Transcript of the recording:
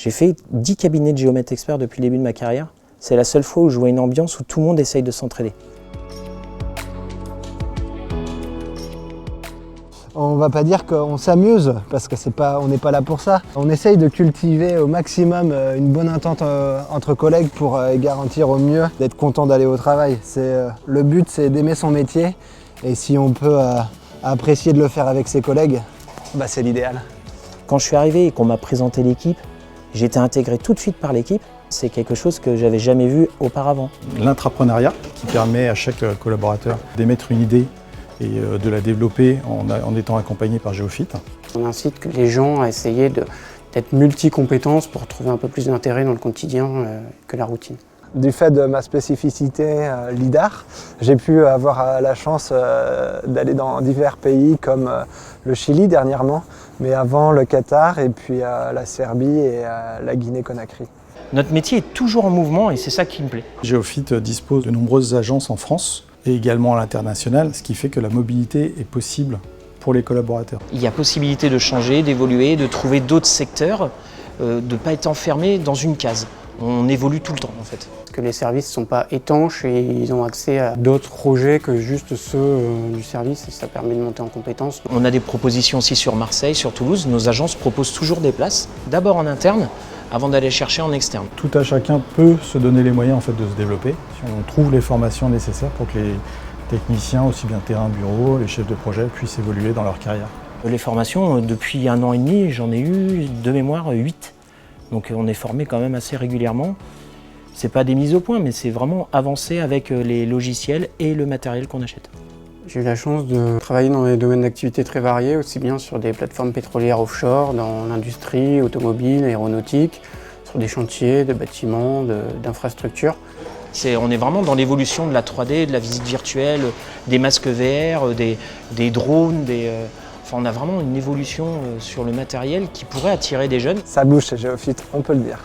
J'ai fait 10 cabinets de géomètres experts depuis le début de ma carrière. C'est la seule fois où je vois une ambiance où tout le monde essaye de s'entraider. On va pas dire qu'on s'amuse, parce que on n'est pas là pour ça. On essaye de cultiver au maximum une bonne entente entre collègues pour garantir au mieux d'être content d'aller au travail. Le but, c'est d'aimer son métier, et si on peut apprécier de le faire avec ses collègues, bah, c'est l'idéal. Quand je suis arrivé et qu'on m'a présenté l'équipe, j'ai été intégré tout de suite par l'équipe. C'est quelque chose que j'avais jamais vu auparavant. L'intrapreneuriat qui permet à chaque collaborateur d'émettre une idée et de la développer en étant accompagné par Géofit. On incite les gens à essayer d'être multi-compétences pour trouver un peu plus d'intérêt dans le quotidien que la routine. Du fait de ma spécificité LIDAR, j'ai pu avoir la chance d'aller dans divers pays comme le Chili dernièrement, mais avant le Qatar et puis la Serbie et la Guinée-Conakry. Notre métier est toujours en mouvement et c'est ça qui me plaît. Géofit dispose de nombreuses agences en France et également à l'international, ce qui fait que la mobilité est possible pour les collaborateurs. Il y a possibilité de changer, d'évoluer, de trouver d'autres secteurs, de ne pas être enfermé dans une case. On évolue tout le temps en fait. Parce que les services ne sont pas étanches et ils ont accès à d'autres projets que juste ceux du service et ça permet de monter en compétences. On a des propositions aussi sur Marseille, sur Toulouse. Nos agences proposent toujours des places, d'abord en interne, avant d'aller chercher en externe. Tout à chacun peut se donner les moyens en fait, de se développer si on trouve les formations nécessaires pour que les techniciens, aussi bien terrain, bureau, les chefs de projet puissent évoluer dans leur carrière. Les formations, depuis 1 an et demi, j'en ai eu de mémoire 8. Donc on est formé quand même assez régulièrement. C'est pas des mises au point, mais c'est vraiment avancer avec les logiciels et le matériel qu'on achète. J'ai eu la chance de travailler dans des domaines d'activité très variés, aussi bien sur des plateformes pétrolières offshore, dans l'industrie, automobile, aéronautique, sur des chantiers, de bâtiments, d'infrastructures. On est vraiment dans l'évolution de la 3D, de la visite virtuelle, des masques VR, des drones, Enfin, on a vraiment une évolution sur le matériel qui pourrait attirer des jeunes. Ça bouge chez Géofit, on peut le dire.